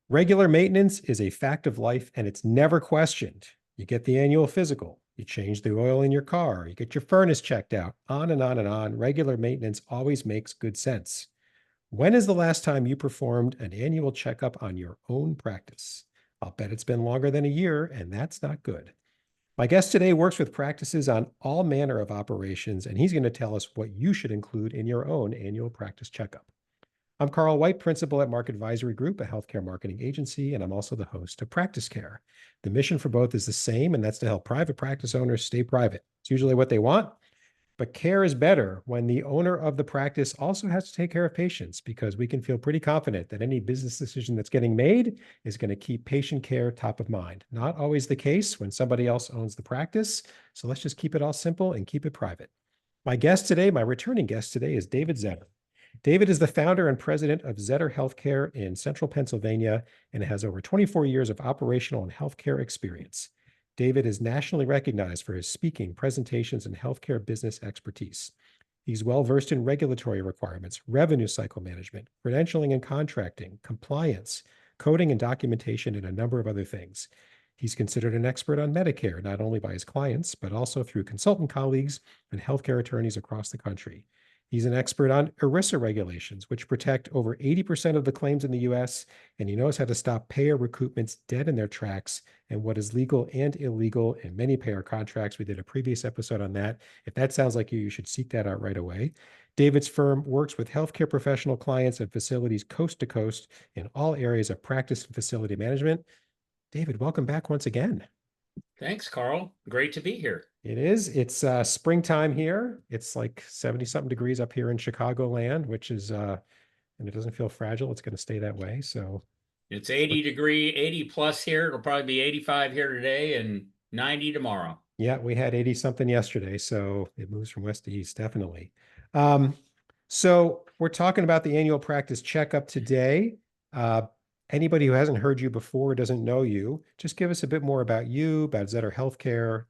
Regular maintenance is a fact of life and it's never questioned. You get the annual physical, you change the oil in your car, you get your furnace checked out, on and on and on. Regular maintenance always makes good sense. When is the last time you performed an annual checkup on your own practice? I'll bet it's been longer than a year, and that's not good. My guest today works with practices on all manner of operations, and he's going to tell us what you should include in your own annual practice checkup. I'm Carl White, principal at Market Advisory Group, a healthcare marketing agency, and I'm also the host of Practice Care. The mission for both is the same, and that's to help private practice owners stay private. It's usually what they want, but care is better when the owner of the practice also has to take care of patients, because we can feel pretty confident that any business decision that's getting made is going to keep patient care top of mind. Not always the case when somebody else owns the practice. So let's just keep it all simple and keep it private. My returning guest today is David Zetter. David is the founder and president of Zetter HealthCare in central Pennsylvania and has over 24 years of operational and healthcare experience. David is nationally recognized for his speaking, presentations, and healthcare business expertise. He's well-versed in regulatory requirements, revenue cycle management, credentialing and contracting, compliance, coding and documentation, and a number of other things. He's considered an expert on Medicare, not only by his clients, but also through consultant colleagues and healthcare attorneys across the country. He's an expert on ERISA regulations, which protect over 80% of the claims in the US, and he knows how to stop payor recoupments dead in their tracks and what is legal and illegal in many payor contracts. We did a previous episode on that. If that sounds like you should seek that out right away. David's firm works with healthcare professional clients and facilities coast to coast in all areas of practice and facility management. David, welcome back once again. Thanks, Carl. Great to be here. It is. It's springtime here. It's like 70 something degrees up here in Chicagoland, which is, and it doesn't feel fragile. It's going to stay that way. So It's 80 plus here. It'll probably be 85 here today and 90 tomorrow. yeah, we had 80 something yesterday. So it moves from west to east, definitely. So we're talking about the annual practice checkup today. Anybody who hasn't heard you before, doesn't know you, just give us a bit more about you, about Zetter HealthCare.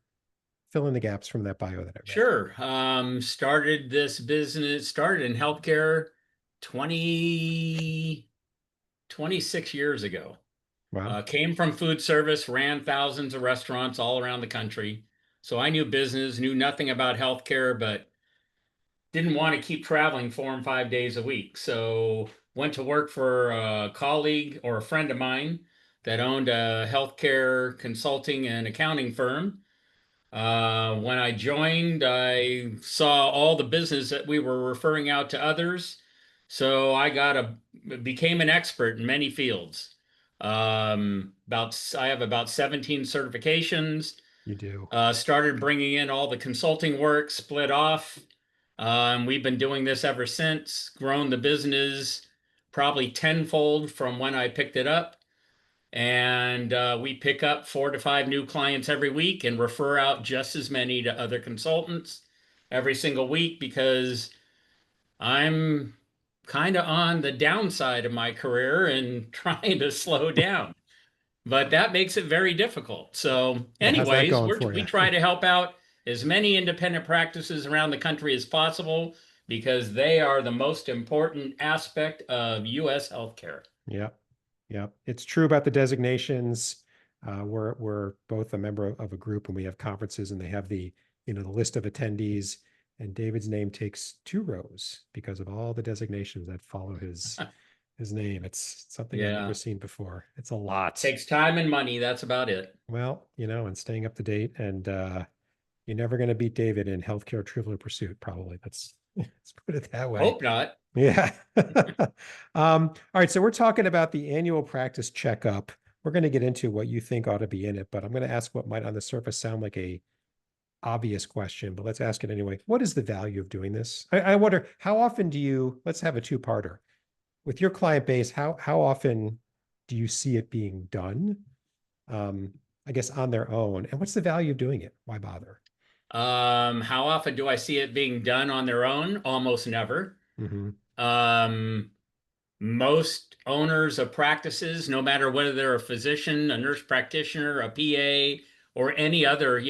Fill in the gaps from that bio that I read. Sure. Started this business, started in healthcare 26 years ago. Wow. Came from food service, ran thousands of restaurants all around the country. So I knew business, knew nothing about healthcare, but didn't want to keep traveling 4 and 5 days a week. So went to work for a colleague or a friend of mine that owned a healthcare consulting and accounting firm. When I joined, I saw all the business that we were referring out to others. So became an expert in many fields. I have about 17 certifications. You do. Started bringing in all the consulting work, split off. We've been doing this ever since, grown the business probably tenfold from when I picked it up. And we pick up 4 to 5 new clients every week and refer out just as many to other consultants every single week, because I'm kind of on the downside of my career and trying to slow down. But that makes it very difficult. So, Well, how's that anyways, going for we you? try to help out as many independent practices around the country as possible, because they are the most important aspect of U.S. healthcare. Yeah. Yeah. It's true about the designations. We're both a member of a group, and we have conferences, and they have the list of attendees, and David's name takes 2 rows because of all the designations that follow his name. It's something I've never seen before. It's a lot. Takes time and money. That's about it. Well, and staying up to date, and you're never going to beat David in healthcare Trivial Pursuit, probably. Let's put it that way. Hope not. Yeah. All right. So we're talking about the annual practice checkup. We're going to get into what you think ought to be in it, but I'm going to ask what might on the surface sound like a obvious question, but let's ask it anyway. What is the value of doing this? I wonder, how often let's have a 2-parter. With your client base, how often do you see it being done? I guess on their own. And what's the value of doing it? Why bother? How often do I see it being done on their own? Almost never. Mm-hmm. Most owners of practices, no matter whether they're a physician, a nurse practitioner, a PA, or any other,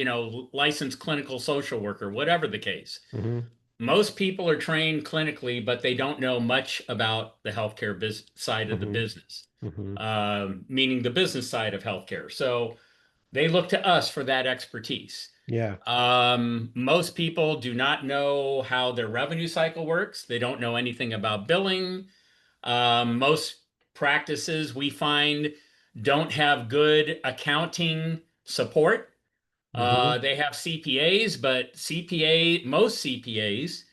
licensed clinical social worker, whatever the case, Mm-hmm. most people are trained clinically, but they don't know much about the healthcare side of the Hmm. business, Hmm. meaning the business side of healthcare. So they look to us for that expertise. Yeah. Most people do not know how their revenue cycle works. They don't know anything about billing. Most practices we find don't have good accounting support. Hmm. They have CPAs, but most CPAs,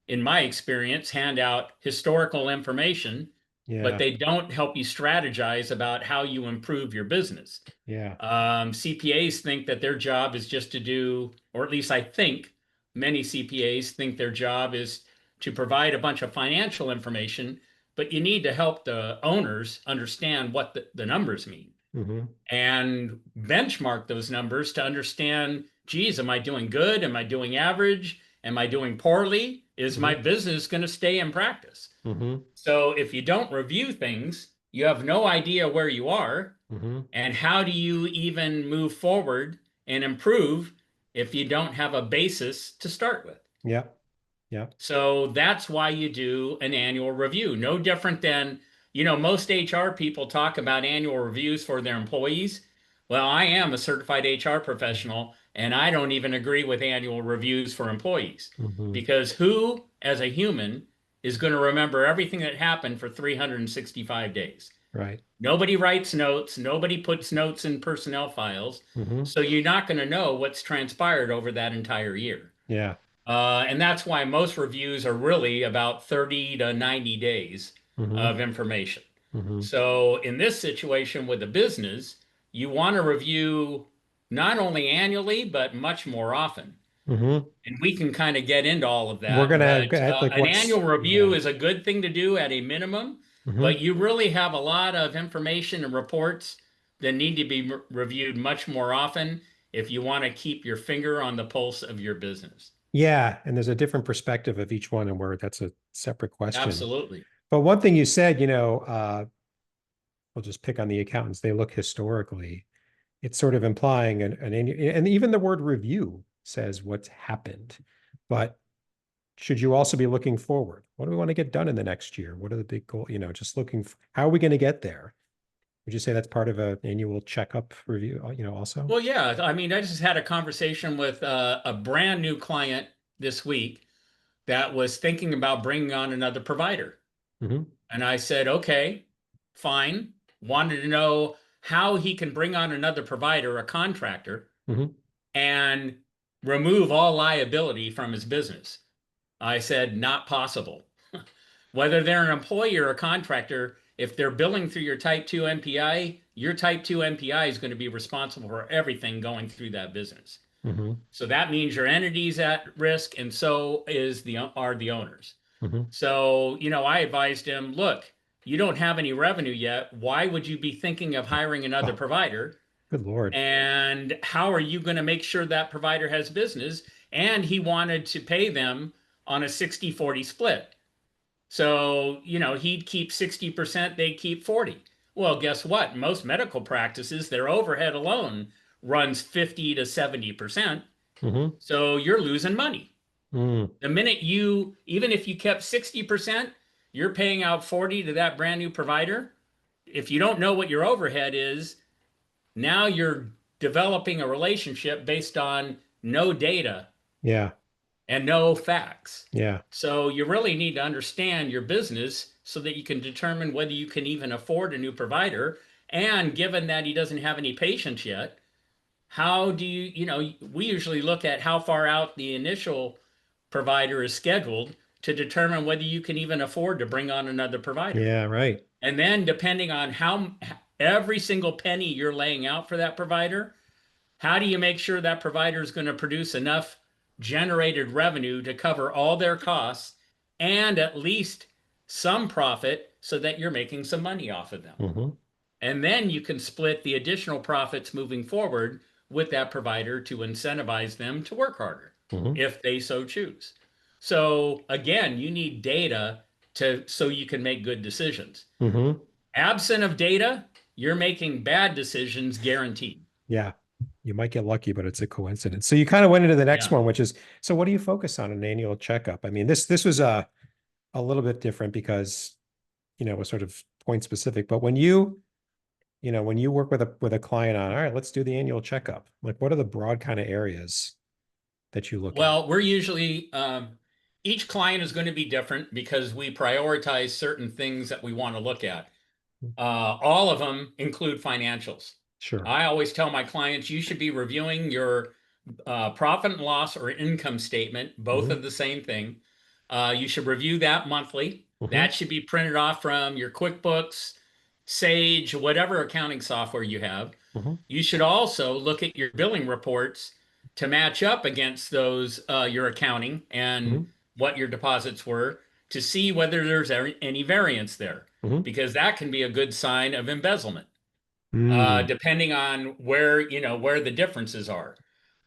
in my experience, hand out historical information, but Yeah. they don't help you strategize about how you improve your business. Yeah. CPAs think that their job is just to do, or at least I think many CPAs think their job is to provide a bunch of financial information, but you need to help the owners understand what the numbers mean Hmm. and benchmark those numbers to understand, geez, am I doing good? Am I doing average? Am I doing poorly? Is my Hmm. business going to stay in practice? Hmm. So if you don't review things, you have no idea where you are. Hmm. And how do you even move forward and improve if you don't have a basis to start with? Yeah. Yeah. So that's why you do an annual review. No different than, most HR people talk about annual reviews for their employees. Well, I am a certified HR professional, and I don't even agree with annual reviews for employees Hmm. because who, as a human, is going to remember everything that happened for 365 days? Right. Nobody writes notes, nobody puts notes in personnel files. Hmm. So you're not going to know what's transpired over that entire year. Yeah. And that's why most reviews are really about 30 to 90 days Hmm. of information. Hmm. So in this situation with a business, you want to review not only annually, but much more often. Hmm. And we can kind of get into all of We're that, gonna but get like an what's annual review yeah. is a good thing to do at a minimum, but Hmm. you really have a lot of information and reports that need to be reviewed much more often if you want to keep your finger on the pulse of your business. Yeah, and there's a different perspective of each one, and where that's a separate question. Absolutely. But one thing you said, we'll just pick on the accountants. They look historically. It's sort of implying and even the word review says what's happened. But should you also be looking forward? What do we want to get done in the next year? What are the big goals? Just looking for, how are we going to get there? Would you say that's part of an annual checkup review, also? Well, yeah. I mean, I just had a conversation with a brand new client this week that was thinking about bringing on another provider. Hmm. And I said, okay, fine. Wanted to know how he can bring on another provider, a contractor, Hmm. and remove all liability from his business. I said, not possible. Whether they're an employee or a contractor, if they're billing through your type 2 MPI, your type 2 MPI is going to be responsible for everything going through that business. Hmm. So that means your entity's at risk, and so are the owners. Hmm. So, I advised him, look, you don't have any revenue yet. Why would you be thinking of hiring another Oh, provider? good Lord. And how are you going to make sure that provider has business? And he wanted to pay them on a 60-40 split. So, he'd keep 60%, they'd keep 40. Well, guess what? Most medical practices, their overhead alone runs 50 to 70%. Hmm. So you're losing money. Mm. The minute even if you kept 60%, you're paying out 40 to that brand new provider. If you don't know what your overhead is, now you're developing a relationship based on no data Yeah. and no facts. Yeah. So you really need to understand your business so that you can determine whether you can even afford a new provider. And given that he doesn't have any patients yet, how do we usually look at how far out the initial provider is scheduled to determine whether you can even afford to bring on another provider. Yeah. Right. And then depending on how every single penny you're laying out for that provider, how do you make sure that provider is going to produce enough generated revenue to cover all their costs and at least some profit so that you're making some money off of them? Hmm. And then you can split the additional profits moving forward with that provider to incentivize them to work harder Hmm. if they so choose. So again, you need data so you can make good decisions. Hmm. Absent of data, you're making bad decisions guaranteed. Yeah. You might get lucky, but it's a coincidence. So you kind of went into the next Yeah. one, which is, so what do you focus on an annual checkup? I mean, this was a little bit different because, it was sort of point specific, but when you work with a client on, all right, let's do the annual checkup. Like, what are the broad kind of areas that you look at? Well, we're usually, each client is going to be different because we prioritize certain things that we want to look at. All of them include financials. Sure. I always tell my clients you should be reviewing your profit and loss or income statement, both Hmm. of the same thing. You should review that monthly. Hmm. That should be printed off from your QuickBooks, Sage, whatever accounting software you have. Hmm. You should also look at your billing reports to match up against those, your accounting and Hmm. what your deposits were to see whether there's any variance there, Hmm. because that can be a good sign of embezzlement, Mm. depending on where the differences are.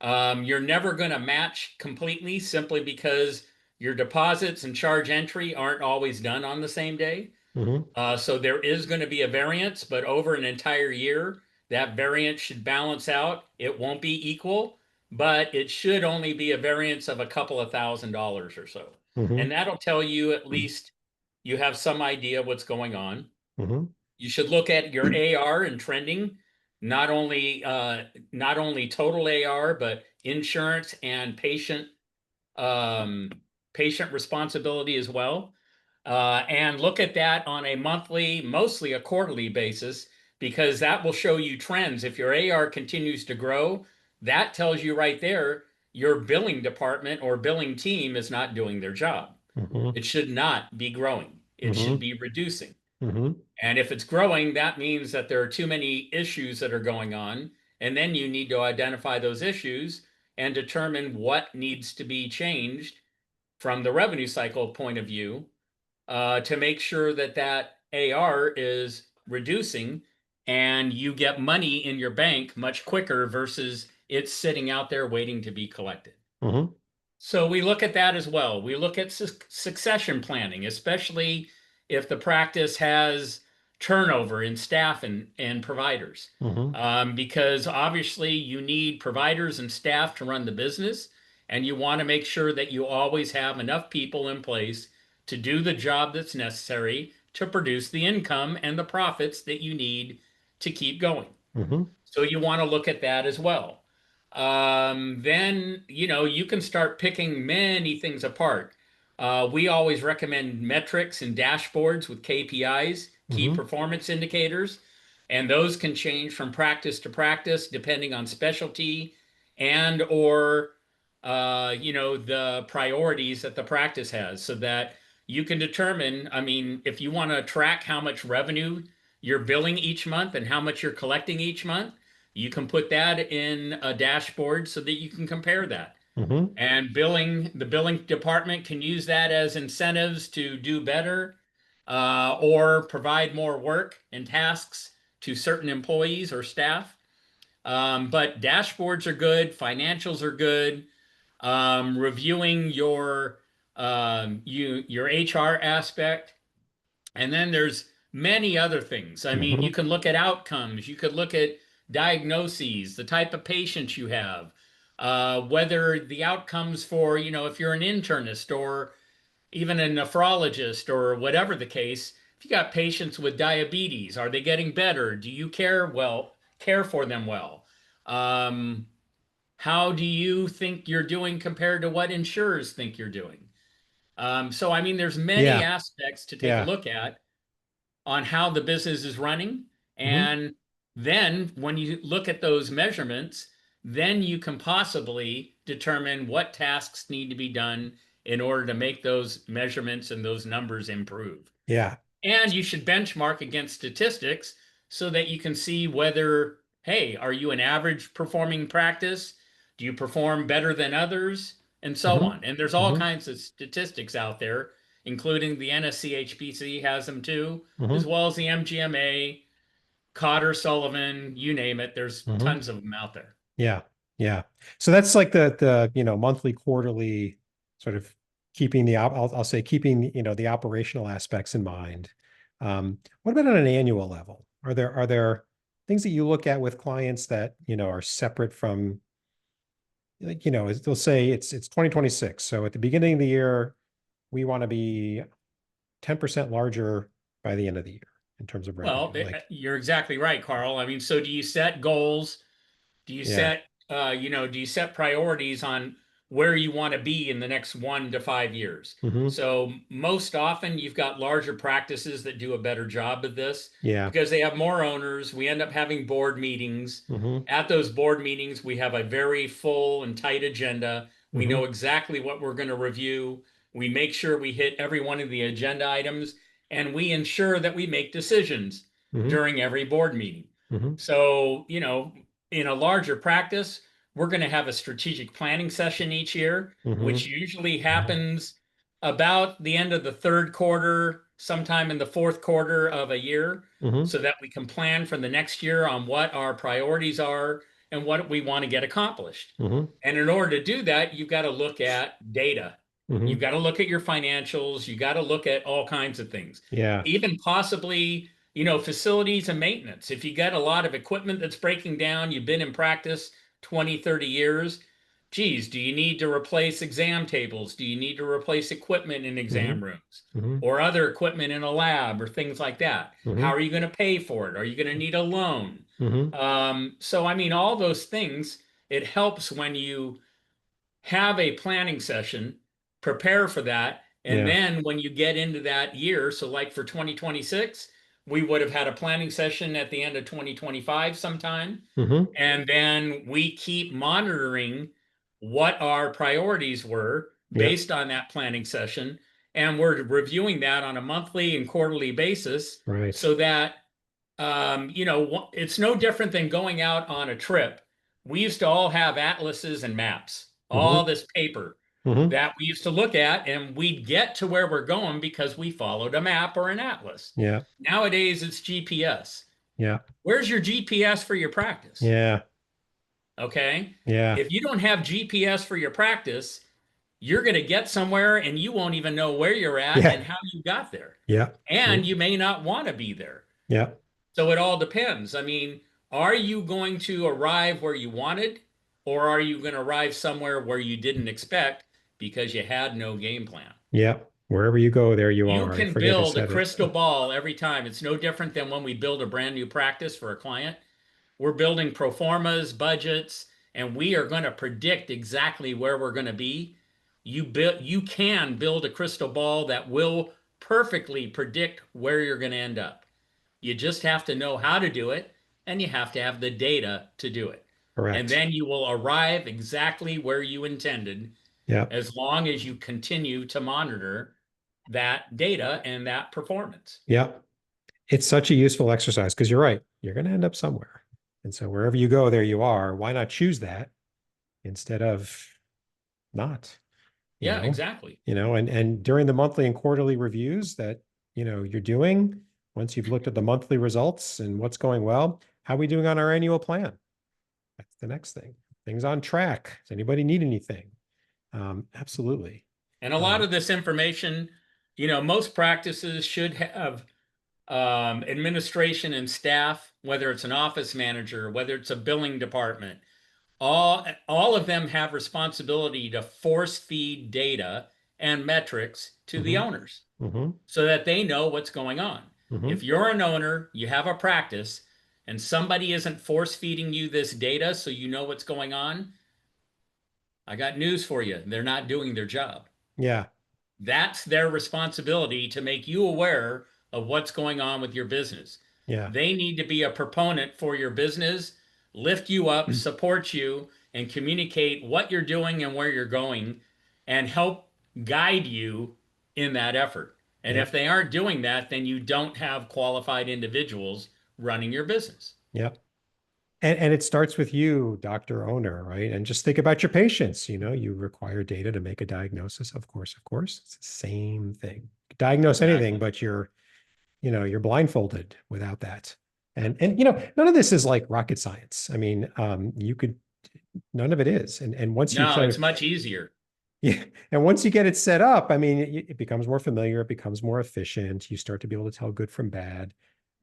You're never going to match completely simply because your deposits and charge entry aren't always done on the same day. Hmm. So there is going to be a variance, but over an entire year, that variance should balance out. It won't be equal, but it should only be a variance of a couple of $1,000s or so. Hmm. And that'll tell you at least you have some idea what's going on. Hmm. You should look at your AR and trending, not only total AR, but insurance and um, patient responsibility as well. And look at that on a monthly, mostly a quarterly basis, because that will show you trends. If your AR continues to grow, that tells you right there your billing department or billing team is not doing their job. Hmm. It should not be growing, it should Hmm. be reducing. Hmm. And if it's growing, that means that there are too many issues that are going on. And then you need to identify those issues and determine what needs to be changed from the revenue cycle point of view, to make sure that that AR is reducing and you get money in your bank much quicker versus it's sitting out there waiting to be collected. Hmm. So we look at that as well. We look at succession planning, especially if the practice has turnover in staff and providers. Hmm. Because obviously you need providers and staff to run the business, and you want to make sure that you always have enough people in place to do the job that's necessary to produce the income and the profits that you need to keep going. Hmm. So you want to look at that as well. Then, you can start picking many things apart. We always recommend metrics and dashboards with KPIs, key Hmm. performance indicators, and those can change from practice to practice depending on specialty and or the priorities that the practice has, so that you can determine, I mean, if you want to track how much revenue you're billing each month and how much you're collecting each month, you can put that in a dashboard so that you can compare that. Hmm. And the billing department can use that as incentives to do better, or provide more work and tasks to certain employees or staff. But dashboards are good, financials are good. Reviewing your HR aspect, and then there's many other things. I mean, you Hmm. can look at outcomes, you could look at diagnoses, the type of patients you have, whether the outcomes for, if you're an internist or even a nephrologist or whatever the case, if you got patients with diabetes, are they getting better? Do you care for them well? Um, how do you think you're doing compared to what insurers think you're doing? So, I mean, there's many Yeah. aspects to take a Yeah. look at on how the business is running. Hmm. And then when you look at those measurements, then you can possibly determine what tasks need to be done in order to make those measurements and those numbers improve. Yeah. And you should benchmark against statistics so that you can see whether, hey, are you an average performing practice? Do you perform better than others? And so Hmm. on. And there's all Hmm. kinds of statistics out there, including the NSCHPC has them too, as Hmm. well as the MGMA, Cotter, Sullivan, you name it. There's Hmm. tons of them out there. Yeah. Yeah. So that's like the monthly, quarterly sort of keeping I'll say keeping, the operational aspects in mind. What about on an annual level? Are there things that you look at with clients that, are separate from, like, they'll say it's 2026. So at the beginning of the year, we want to be 10% larger by the end of the year in terms of revenue. Well, Like, you're exactly right, Carl. I mean, so do you set goals? Do you yeah. set, do you set priorities on where you want to be in the next 1 to 5 years? Hmm. So most often you've got larger practices that do a better job of this Yeah. because they have more owners. We end up having board meetings. Hmm. At those board meetings, we have a very full and tight agenda. We know Hmm. exactly what we're going to review. We make sure we hit every one of the agenda items, and we ensure that we make decisions Hmm. during every board meeting. Hmm. So, in a larger practice, we're going to have a strategic planning session each year, which Hmm. usually happens about the end of the third quarter, sometime in the fourth quarter of a year, Hmm. so that we can plan for the next year on what our priorities are and what we want to get accomplished. Hmm. And in order to do that, you've got to look at data. You've Hmm. got to look at your financials. You got to look at all kinds of things, Yeah. even possibly, facilities and maintenance. If you got a lot of equipment that's breaking down, you've been in practice 20, 30 years. Geez, do you need to replace exam tables? Do you need to replace equipment in Hmm. exam rooms Hmm. or other equipment in a lab or things like that? How Hmm. are you going to pay for it? Are you going to need a loan? Hmm. So, I mean, all those things, it helps when you have a planning session, prepare for that. And Yeah. then when you get into that year, so like for 2026, we would have had a planning session at the end of 2025 sometime. Hmm. And then we keep monitoring what our priorities were Yep. based on that planning session. And we're reviewing that on a monthly and quarterly basis Right. so that it's no different than going out on a trip. We used to all have atlases and maps, all Hmm. this paper Hmm. that we used to look at, and we'd get to where we're going because we followed a map or an atlas. Yeah. Nowadays, it's GPS. Yeah. Where's your GPS for your practice? Yeah. Okay. Yeah. If you don't have GPS for your practice, you're going to get somewhere and you won't even know where you're at Yeah. and how you got there. Yeah. And Mm. you may not want to be there. Yeah. So it all depends. I mean, are you going to arrive where you wanted, or are you going to arrive somewhere where you didn't expect because you had no game plan? Yeah. Wherever you go, there you You are. I can forget who build a said it. crystal ball every time. It's no different than when we build a brand new practice for a client. We're building pro formas, budgets, and we are going to predict exactly where we're going to be. You can build a crystal ball that will perfectly predict where you're going to end up. You just have to know how to do it, and you have to have the data to do it. And Correct. then you will arrive exactly where you intended Yeah. as long as you continue to monitor that data and that performance. Yeah. It's such a useful exercise because you're right. You're going to end up somewhere. And so wherever you go, there you are. Why not choose that instead of not, you Yeah, know? exactly. And during the monthly and quarterly reviews that, you're doing, once you've looked at the monthly results and what's going well, how are we doing on our annual plan? That's the next thing. Things on track. Does anybody need anything? Absolutely. And a lot Um, of this information, most practices should have administration and staff, whether it's an office manager, whether it's a billing department, all of them have responsibility to force feed data and metrics to the mhm, owners mhm, so that they know what's going on. If mhm. you're an owner, you have a practice, and somebody isn't force feeding you this data so you know what's going on, I got news for you. They're not doing their job. Yeah, That's their responsibility to make you aware of what's going on with your business. yeah, They need to be a proponent for your business, lift you up, support you, and communicate what you're doing and where you're going, and help guide you in that effort. And yeah, if they aren't doing that, then you don't have qualified individuals running your business. yeah. And it starts with you, doctor owner, right? And just think about your patients. You require data to make a diagnosis. Of course, of course. It's the same thing. Diagnose anything, Exactly. but you're blindfolded without that. And none of this is like rocket science. I mean, none of it is. And once you No, kind it's of much easier. yeah, and once you get it set up, I mean, it becomes more familiar, it becomes more efficient. You start to be able to tell good from bad.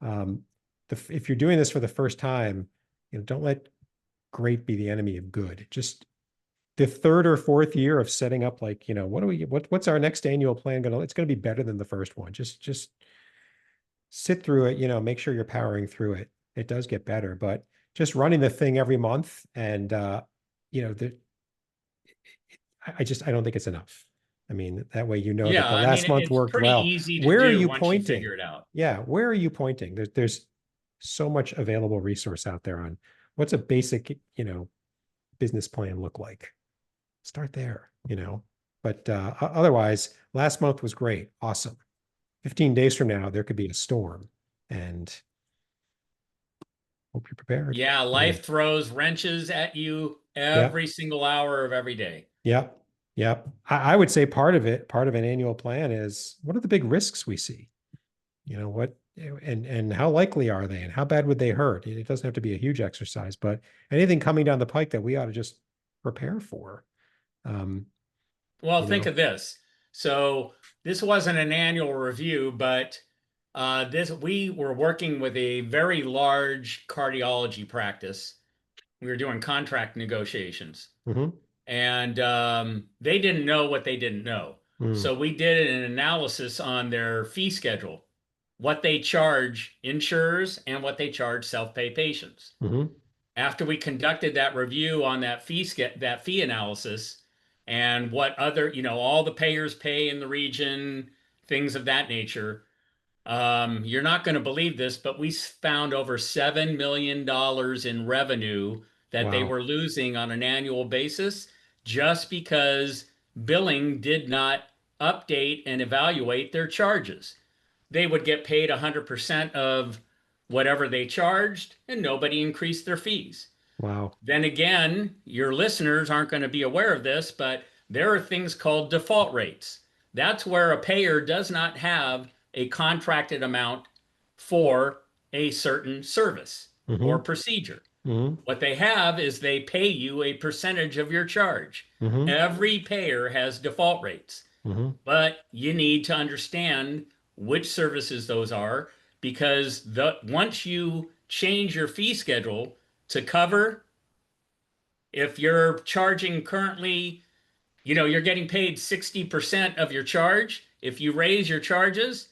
Um, if you're doing this for the first time, don't let great be the enemy of good. Just the third or fourth year of setting up, like, what's our next annual plan gonna, it's gonna be better than the first one. Just sit through it, make sure you're powering through it. It does get better, but just running the thing every month and the I don't think it's enough. I mean, that way Yeah, that the I mean, last month it's worked pretty well. easy to Where are do you once you pointing? figure it out. Yeah, where are you pointing? There's so much available resource out there on what's a basic, business plan look like. Start there, But otherwise, last month was great. Awesome. 15 days from now, there could be a storm, and hope you're prepared. Yeah, life throws wrenches at you Yeah. every single hour of every day. Yep. Yep. I would say part of an annual plan is, what are the big risks we see? What, and how likely are they, and how bad would they hurt? It doesn't have to be a huge exercise, but anything coming down the pike that we ought to just prepare for. Um, Well, you think know, of this. So this wasn't an annual review, but this we were working with a very large cardiology practice. We were doing contract negotiations, mhm, and they didn't know what they didn't know. mm, So we did an analysis on their fee schedule, what they charge insurers and what they charge self-pay patients. mhm. After we conducted that review on that fee analysis and what other, all the payers pay in the region, things of that nature, you're not going to believe this, but we found over $7 million in revenue that they Wow. were losing on an annual basis just because billing did not update and evaluate their charges. They would get paid 100% of whatever they charged, and nobody increased their fees. Wow. Then again, your listeners aren't going to be aware of this, but there are things called default rates. That's where a payer does not have a contracted amount for a certain service or Mhm, procedure. mhm, What they have is they pay you a percentage of your charge. mhm, Every payer has default rates, mhm. but you need to understand which services those are because once you change your fee schedule to cover, if you're charging currently, you're getting paid 60% of your charge. If you raise your charges,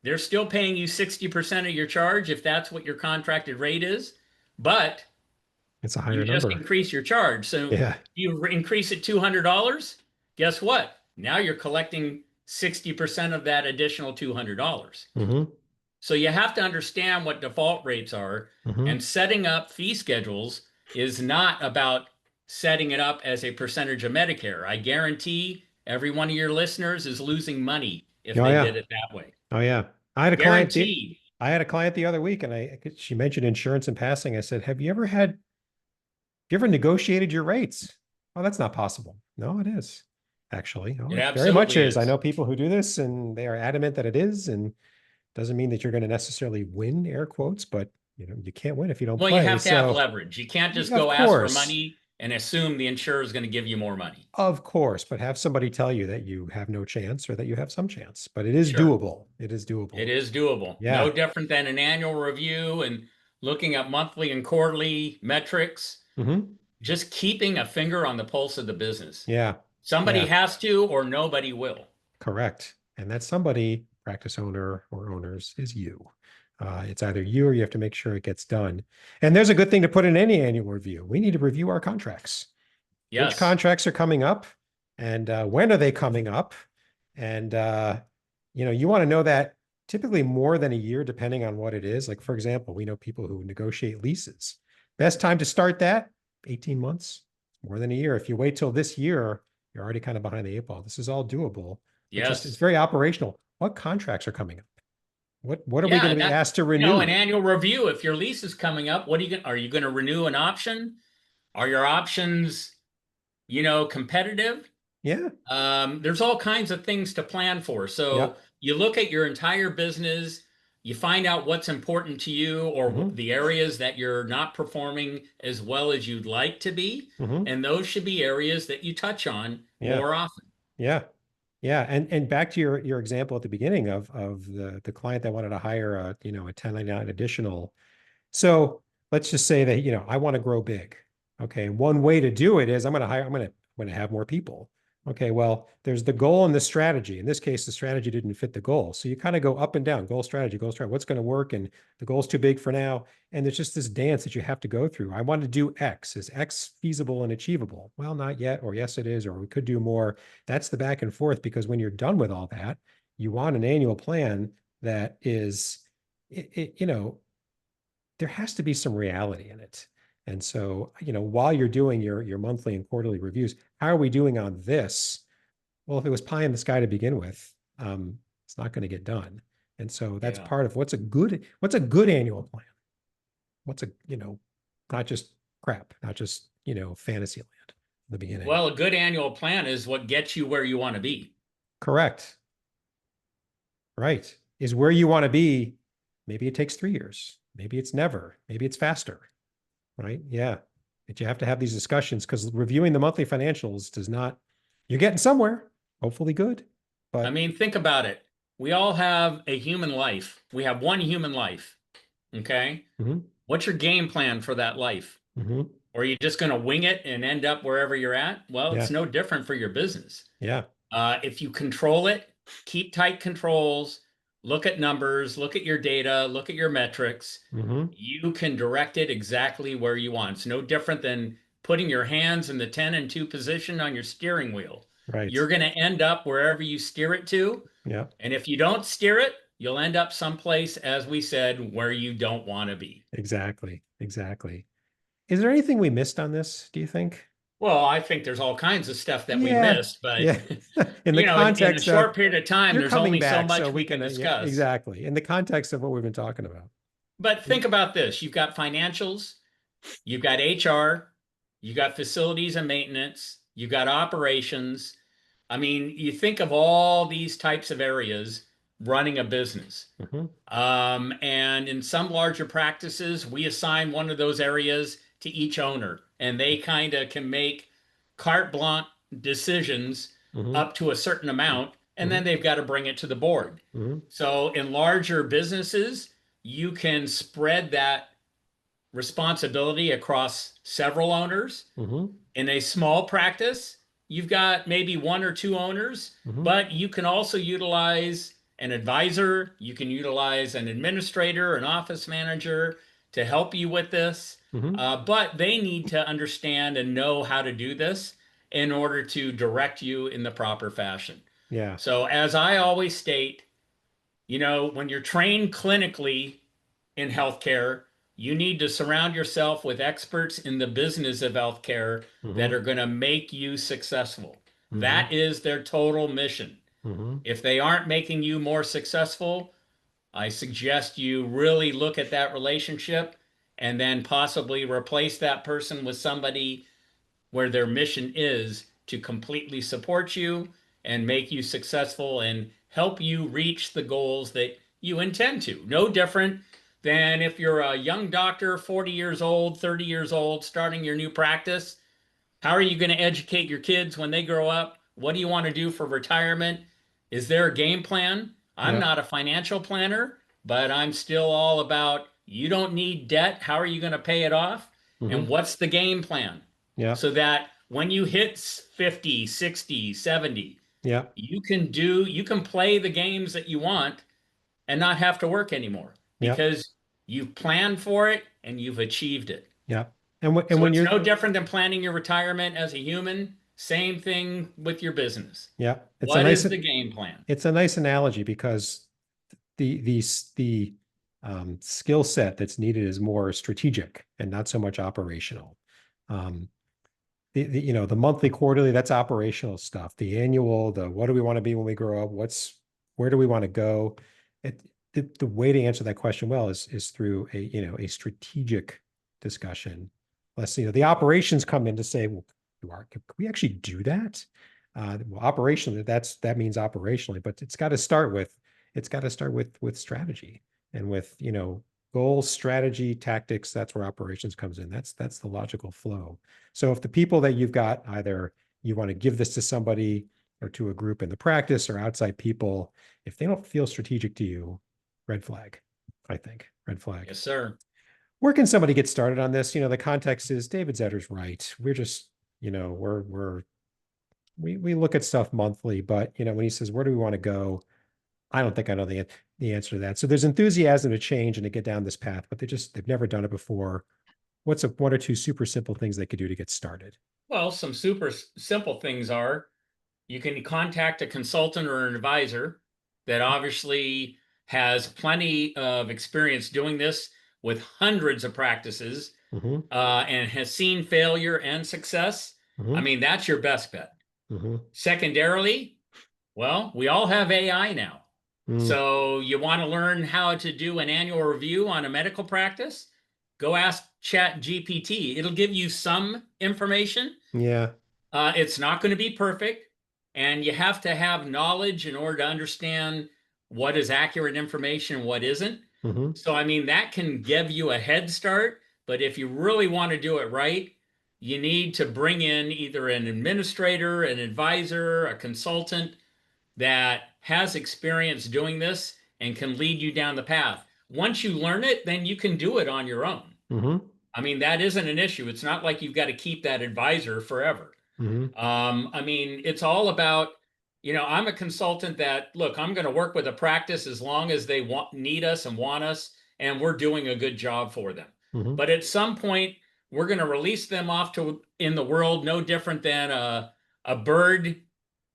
they're still paying you 60% of your charge if that's what your contracted rate is. But It's a you higher just number. increase your charge. So Yeah. you increase it $200. Guess what? Now you're collecting 60% of that additional $200. Mhm, So you have to understand what default rates are, mhm. and setting up fee schedules is not about setting it up as a percentage of Medicare. I guarantee every one of your listeners is losing money if Oh they yeah. did it that way. Oh yeah. Guaranteed. I had a client the other week, and she mentioned insurance in passing. I said, you ever negotiated your rates? Oh, that's not possible. No, it is, actually. Oh, It it very much absolutely is. I is. know people who do this, and they are adamant that it is, and doesn't mean that you're going to necessarily win, air quotes, but you can't win if you don't Well, you play. have to have So, leverage. You can't just of go ask for course, money and assume the insurer is going to give you more money. but have somebody tell you that you have no chance or that you have some chance. But it is Sure. doable. It is It doable. is doable. No Yeah. different than an annual review and looking at monthly and quarterly metrics, Hmm. just keeping a finger on the pulse of the business. Yeah. Somebody Yeah. has to, or nobody will. Correct. And that somebody, practice owner or owners, is you. It's either you or you have to make sure it gets done. And there's a good thing to put in any annual review. We need to review our contracts. Which Yes. contracts are coming up, and when are they coming up? And you want to know that typically more than a year, depending on what it is. Like, for example, we know people who negotiate leases. Best time to start that, 18 months, more than a year. If you wait till this year, you're already kind of behind the eight ball. This is all doable, but just it's Yes. very operational. What contracts are coming up? What are we going Yeah, to be that asked to an renew? annual review. If your lease is coming up, are you going to renew an option? Are your options, competitive? Yeah. There's all kinds of things to plan for. So Yep. you look at your entire business, you find out what's important to you or Hmm. the areas that you're not performing as well as you'd like to be. Hmm. And those should be areas that you touch on Yeah. more often. Yeah. Yeah. And back to your example at the beginning of the client that wanted to hire a, a 1099 additional. So let's just say that, I want to grow big. Okay. And one way to do it is I'm going to have more people. Okay. Well, there's the goal and the strategy. In this case, the strategy didn't fit the goal. So you kind of go up and down, goal, strategy, what's going to work. And the goal's too big for now. And there's just this dance that you have to go through. I want to do X. Is X feasible and achievable? Well, not yet, or yes, it is, or we could do more. That's the back and forth, because when you're done with all that, you want an annual plan that is, there has to be some reality in it. And so, while you're doing your monthly and quarterly reviews, how are we doing on this? Well, if it was pie in the sky to begin with, it's not going to get done. And so that's Yeah. part of what's a good annual plan. What's not just crap, not just, fantasy land in the beginning. Well, a good annual plan is what gets you where you want to be. Correct. Right. Is where you want to be. Maybe it takes 3 years. Maybe it's never. Maybe it's faster. Right. Yeah. But you have to have these discussions, because reviewing the monthly financials does not, you're getting somewhere, hopefully good. I But mean, think about it. We all have a human life. We have one human life. Okay. mhm, What's your game plan for that life? mhm, Or are you just going to wing it and end up wherever you're at? Well, yeah. it's no different for your business. Yeah. If you control it, keep tight controls, look at numbers, look at your data, look at your metrics, hmm you can direct it exactly where you want. It's no different than putting your hands in the 10 and 2 position on your steering wheel. Right. You're going to end up wherever you steer it to. Yeah. And if you don't steer it, you'll end up someplace, as we said, where you don't want to be. Exactly. Exactly. Is there anything we missed on this, do you think? Well, I think there's all kinds of stuff that we Yeah. missed, but Yeah. In the in a context of short period of time, you're there's coming only so back, so much we we can can, yeah, discuss. exactly. In the context of what we've been talking about. But think about this. You've got financials, you've got HR, you've got facilities and maintenance, you've got operations. I mean, you think of all these types of areas running a business. Mhm, And in some larger practices, we assign one of those areas to each owner, and they kind of can make carte blanche decisions mhm, up to a certain amount, and then mhm, they've got to bring it to the board. mhm, So in larger businesses, you can spread that responsibility across several owners. mhm, In a small practice, you've got maybe one or two owners, mhm, but you can also utilize an advisor, you can utilize an administrator, an office manager to help you with this. mhm. But they need to understand and know how to do this in order to direct you in the proper fashion. Yeah. So, as I always state, when you're trained clinically in healthcare, you need to surround yourself with experts in the business of healthcare that Mhm, are going to make you successful. mhm, That is their total mission. mhm. If they aren't making you more successful, I suggest you really look at that relationship and then possibly replace that person with somebody where their mission is to completely support you and make you successful and help you reach the goals that you intend to. No different than if you're a young doctor, 40 years old, 30 years old, starting your new practice. How are you going to educate your kids when they grow up? What do you want to do for retirement? Is there a game plan? I'm Yep. not a financial planner, but I'm still all about you don't need debt. How are you going to pay it off? And Mhm. what's the game plan? Yep. So that when you hit 50, 60, 70, Yep. you can play the games that you want and not have to work anymore Yep. because you've planned for it and you've achieved it. Yep. And So when it's you're, no different than planning your retirement as a human. Same thing with your business. yeah, What is the game plan? it's a nice analogy, because the skill set that's needed is more strategic and not so much operational. Um, the monthly, quarterly, that's operational stuff. The annual, the what do we want to be when we grow up? Where do we want to go? It, the way to answer that question well is through a strategic discussion. Less, the operations come in to say, well, can we actually do that? Well, operationally, that means operationally, but it's got to start with strategy and with, goals, strategy, tactics. That's where operations comes in. That's the logical flow. So if the people that you've got, either you want to give this to somebody, or to a group in the practice or outside people, if they don't feel strategic to you, red flag, I think. Red flag. Yes, sir. Where can somebody get started on this? The context is David Zetter's right. We're just, we look at stuff monthly, but when he says, where do we want to go? I don't think I know the answer to that. So there's enthusiasm to change and to get down this path, but they've never done it before. What's one or two super simple things they could do to get started? Well, some super simple things are you can contact a consultant or an advisor that obviously has plenty of experience doing this with hundreds of practices and has seen failure and success. I mean, that's your best bet. Secondarily, well, we all have AI now. So you want to learn how to do an annual review on a medical practice? Go ask Chat GPT. It'll give you some information. Yeah. It's not going to be perfect. And you have to have knowledge in order to understand what is accurate information and what isn't. So, I mean, that can give you a head start. But if you really want to do it right, you need to bring in either an administrator, an advisor, a consultant that has experience doing this and can lead you down the path. Once you learn it, then you can do it on your own. I mean, that isn't an issue. It's not like you've got to keep that advisor forever. I mean, it's all about, I'm a consultant that, look, I'm going to work with a practice as long as they need us and want us, and we're doing a good job for them. But at some point, we're going to release them off in the world, no different than a bird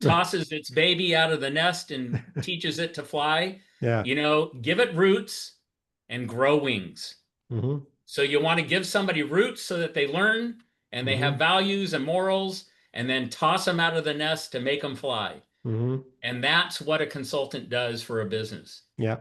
tosses its baby out of the nest and teaches it to fly. Yeah. Give it roots and grow wings. So you want to give somebody roots so that they learn and they have values and morals, and then toss them out of the nest to make them fly. And that's what a consultant does for a business. Yeah.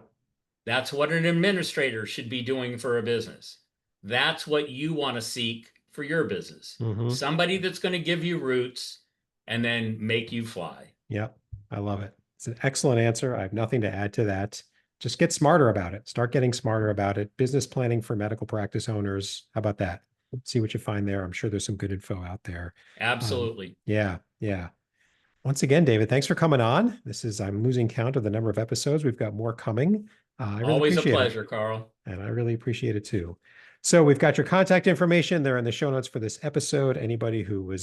That's what an administrator should be doing for a business. That's what you want to seek for your business. Somebody that's going to give you roots and then make you fly. Yeah, I love it. It's an excellent answer. I have nothing to add to that. Just get smarter about it. Start getting smarter about it. Business planning for medical practice owners. How about that? See what you find there. I'm sure there's some good info out there. Absolutely. Yeah. Once again, David, thanks for coming on. I'm losing count of the number of episodes. We've got more coming. I really Always a appreciate pleasure, it. Carl. And I really appreciate it too. So we've got your contact information. They're in the show notes for this episode. Anybody who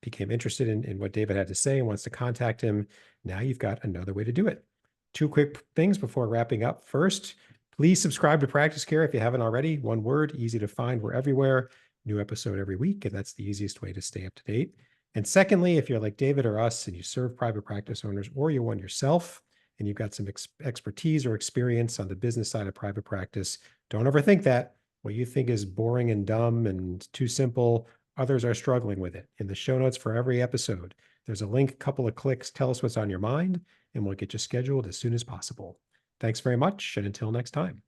became interested in what David had to say and wants to contact him, now you've got another way to do it. Two quick things before wrapping up. First, please subscribe to Practice Care if you haven't already. One word, easy to find. We're everywhere. New episode every week, and that's the easiest way to stay up to date. And secondly, if you're like David or us and you serve private practice owners, or you're one yourself and you've got some expertise or experience on the business side of private practice, don't overthink that. What you think is boring and dumb and too simple, others are struggling with it. In the show notes for every episode, there's a link, a couple of clicks, tell us what's on your mind, and we'll get you scheduled as soon as possible. Thanks very much, and until next time.